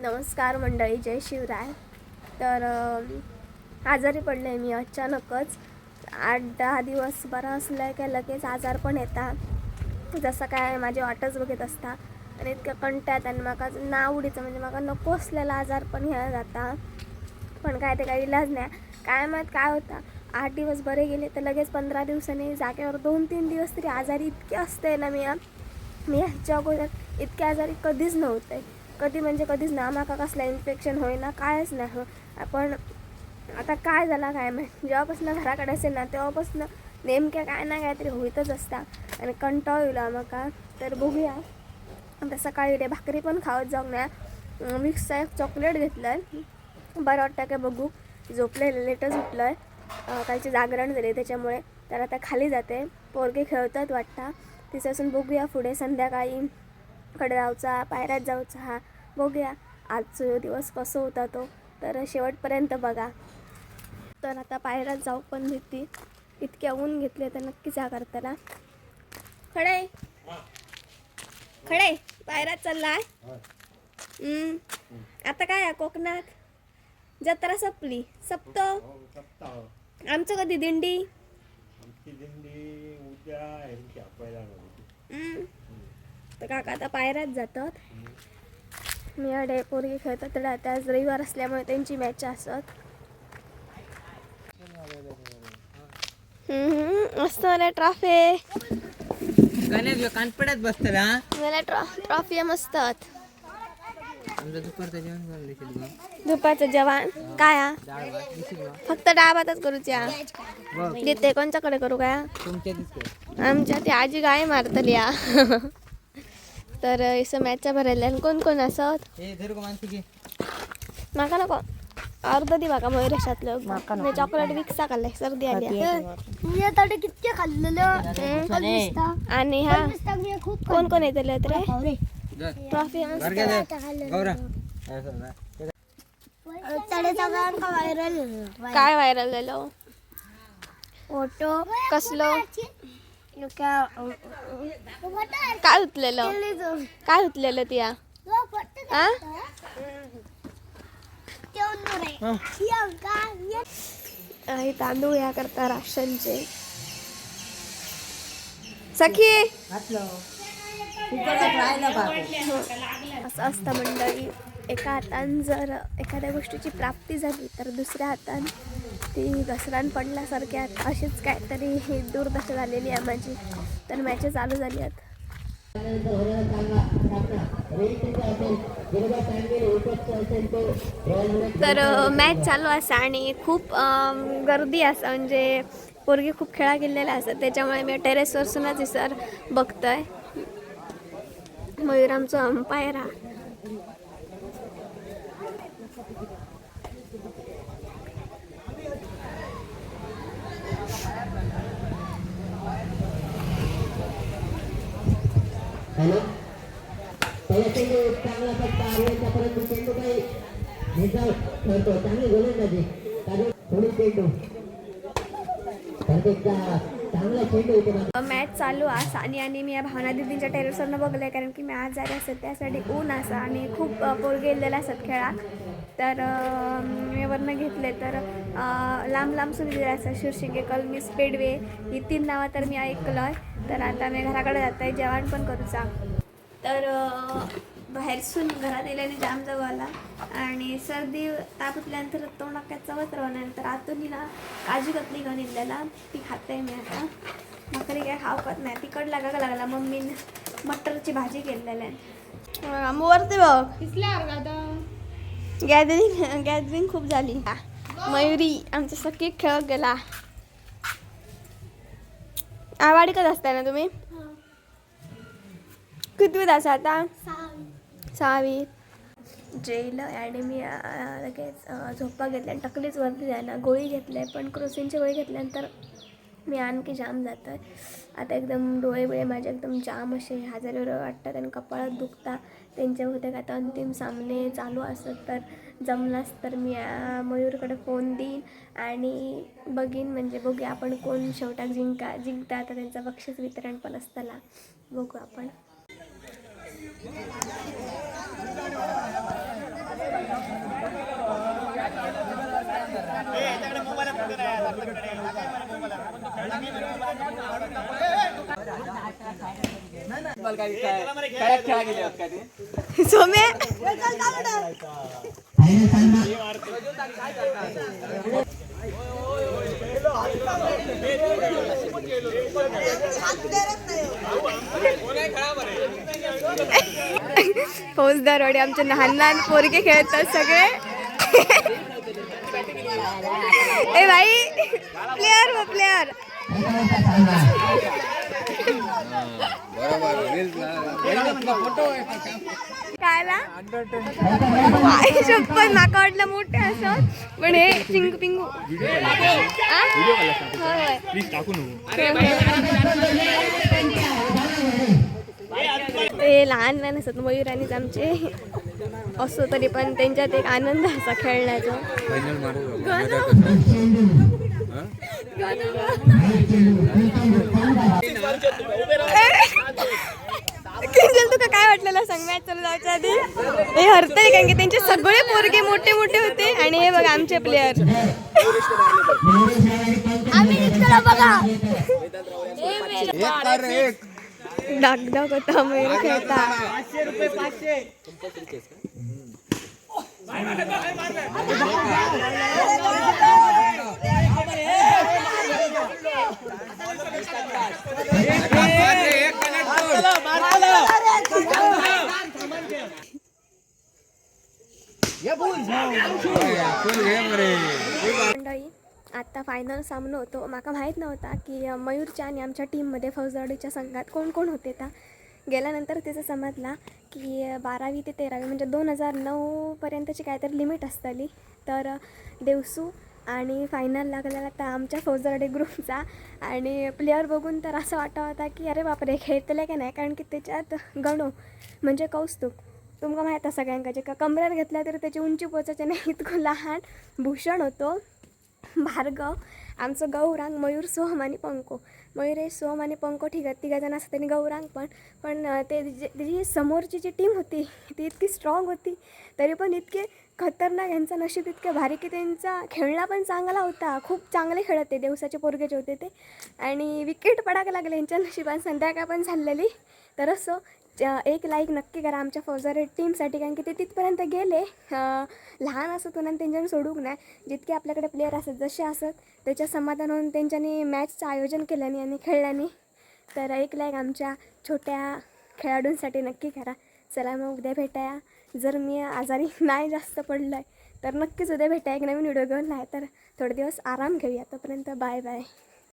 नमस्कार मंडळी, जय शिवराय. तर आजारी पडले मी अचानकच. 8-10 दिवस बरा असलं की लगेच आजार पण येतात. जसं काय माझी वाटच बघत असता आणि इतकं कंटाळत आणि म्हाका ना आवडीचं म्हणजे म्हाका नको असलेला आजार पण ह्या जाता. पण काय ते काही इलाज नाही. काय माहीत काय होता. 8 दिवस बरे गेले तर लगेच 15 दिवसांनी जागेवर 2-3 दिवस तरी आजारी इतके असते ना. मी ह्याच्या अगोदर इतके आजारी कधीच नव्हते. कधी म्हणजे कधीच ना. माका कसला इन्फेक्शन होईना कायच नाही हो. आपण आता काय झाला काय माहीत. जेव्हापासून घराकडे असेल ना तेव्हापासून नेमक्या काय ना काहीतरी होईतच असता आणि कंटाळ येईल आम्हाला. तर बघूया. आता सकाळी ते भाकरी पण खावत जाऊ नये. विक्सचा एक चॉकलेट घेतलं आहे. बरं वाटतं काय बघू. झोपलेलं लेटच उठलं आहे. कालचे जागरण झाले त्याच्यामुळे. तर आता खाली जाते. पोरगे खेळतात वाटतं. तिच्यापासून बघूया पुढे संध्याकाळी कडे जाऊचा पायऱ्यात जाऊचा. हा बघूया आजचा दिवस कसं होता तो. तर शेवटपर्यंत बघा. तर आता पायऱ्यात जाऊ पण भीती. इतक्या ऊन घेतले तर नक्की जा करताना. खडे खडे पायऱ्यात चाललाय. आता काय आहे कोकणात जत्रा संपली. सप्तो आमचं कधी दिंडी तर काका आता पायऱ्यात जातात. मी अडे पोरगी खेळतात तर आता आज रविवार असल्यामुळे त्यांची मॅच असत. मस्त मला ट्रॉफी कानपड्यात बसतला मला ट्रॉफी मस्त. दुपारचं जेवण काय फक्त डाबातच करूच्या घेते. कोणच्याकडे करू काय आमच्या ती आजी गाय मारतली. तर इसं मॅचच्या भरायला कोण कोण असत माका नको. अर्ध दि माका मयुरेशातलं मी चॉकलेट विकसा खाल्लाय. सर्दी आली किती खाल्लेलं. आणि हा कोण कोण येतले रे ट्रॉफी काय व्हायरल झालं फोटो कसलो काय हुतलेलं त्या तांदूळ या करता राशनचे सखी असं असतं मंडळी. एका हातान जर एखाद्या गोष्टीची प्राप्ती झाली तर दुसऱ्या हातान ती घसरण पडल्यासारखी अशीच काहीतरी ही दुर्दशा झालेली आहे माझी. तर मॅच चालू झाली आहेत. तर मॅच चालू असा आणि खूप गर्दी असा म्हणजे पोरगी खूप खेळा गेलेल्या असतात. त्याच्यामुळे मी टेरेसवरसूनच सर बघतोय. मयुरामचा अंपायर हा हॅलो चांगला पट्टा आर्यनच्यापर्यंत चेंडू काही निजाव ठरतो. चांगली गोलंदाजी थोडी चेंडू चांगला चेंडू इथे. मॅच चालू असा आणि मी या भावना दिदींच्या टेरेसवरनं बघलंय कारण की मी आज जागा असत त्यासाठी ऊन असा आणि खूप पोरगे गेलेले असत खेळा. तर मी वरनं घेतले तर लांब लांब सुरू असं शिरशिंगे कलमी स्पेडवे ही 3 नावं तर मी ऐकलं. तर आता मी घराकडे जात आहे जेवण पण करूचा. तर बाहेरसून घरात येल्याने जाम जवळ आला आणि सर्दी ताप उठल्यानंतर तोंडात चवत राहण्यानंतर आतून ना काजू कतली घेऊन इलेला ती खाते मी. आता भाकरी काय खावकत नाही. तिकट लागा लागला. मम्मीने मटरची भाजी केलेली आहे. वरती बघ गॅदरिंग खूप झाली. मयुरी आमचा सगळी खेळत गेला. आवाडीकच असताय ना तुम्ही कितवीत असा आता 6वी जेलं आणि मी लगेच झोपा घेतल्या टकलीच वरती जायला गोळी घेतल्या. पण क्रोसिनची गोळी घेतल्यानंतर मी आणखी जाम जात आहे. आता एकदम डोळे बिळे माझे एकदम जाम असे आजारी वाटतात आणि कपाळात दुखता. त्यांच्या होते आता अंतिम सामने चालू असत तर जमलास तर मी मयूरकडे फोन देईन आणि बघीन म्हणजे बघूया आपण कोण शेवटाक जिंकता. आता त्यांचं बक्षीस वितरण पण असताना बघू आपण. सोमे फौजदारवाडी आमचे लहान लहान पोरगे खेळतात सगळे. ए भाई प्लेयर व प्लेयर कायला शपथ माका वाटलं मोठे असत पण हे चिंग पिंगू ते लहान लहान असत मयूराणीच आमचे असो तरी पण त्यांच्यात एक आनंद असा खेळण्याचा. किंजल तुका काय वाटलेलं सांग मॅच चालू जायच्या आधी? हे हरतंय कारण की त्यांचे सगळे पोरगे मोठे मोठे होते आणि हे बघा आमचे प्लेयर आम्ही बघा डाक डाक होता मयूर खेळता. मंडळी आता फायनल सामना होतो. माका माहीत नव्हता की मयूरच्या आणि आमच्या टीममध्ये फौजदारीच्या संघात कोण कोण होते. त्या गेल्यानंतर तिचं समजला की 12वी ते 13वी म्हणजे 2009पर्यंतची काहीतरी लिमिट असताली. तर देवसू आणि फायनल लागलेला तर आमच्या फौजदारी ग्रुपचा आणि प्लेयर बघून तर असं वाटत होता की अरे बापरे खेळतले का नाही. कारण की त्याच्यात गणू म्हणजे कौस्तुभ तुमका माहीत आहे सगळ्यांका जे का कमऱ्यात घेतल्या तरी त्याची उंची पोचायची नाही इतकं लहान. भूषण होतो, भार्गव, आमचं गौरांग, मयूर, सोहम आणि पंको. मयूरेश, सोहम आणि पंको ठीक आहे तिघाजण असं त्यांनी गौरांग पण ते जी समोरची जी टीम होती ती इतकी स्ट्रॉंग होती तरी पण इतके खतरनाक. यांचं नशीब इतके भारी की त्यांचा खेळणं पण चांगला होता. खूप चांगले खेळत ते देवसाचे पोरगे जे होते ते आणि विकेट पडायला लागले यांच्या नशिबात. संध्याकाळ पण झालेली. तर असं एक लाईक नक्की करा आमच्या फौजदारी टीमसाठी कारण की ते तिथपर्यंत गेले. लहान असत ना त्यांच्यानी सोडूक नाही. जितके आपल्याकडे प्लेयर असत जसे असत त्याच्या समाधान होऊन त्यांच्यानी मॅचचं आयोजन केल्याने आणि खेळल्याने. तर एक लाईक आमच्या छोट्या खेळाडूंसाठी नक्की करा. चला मग उद्या भेटाया. जर मी आजारी नाही जास्त पडलं आहे तर नक्कीच उद्या भेटाया एक नवीन व्हिडिओ घेऊन. नाही तर थोडे दिवस आराम घेऊया. तोपर्यंत बाय बाय.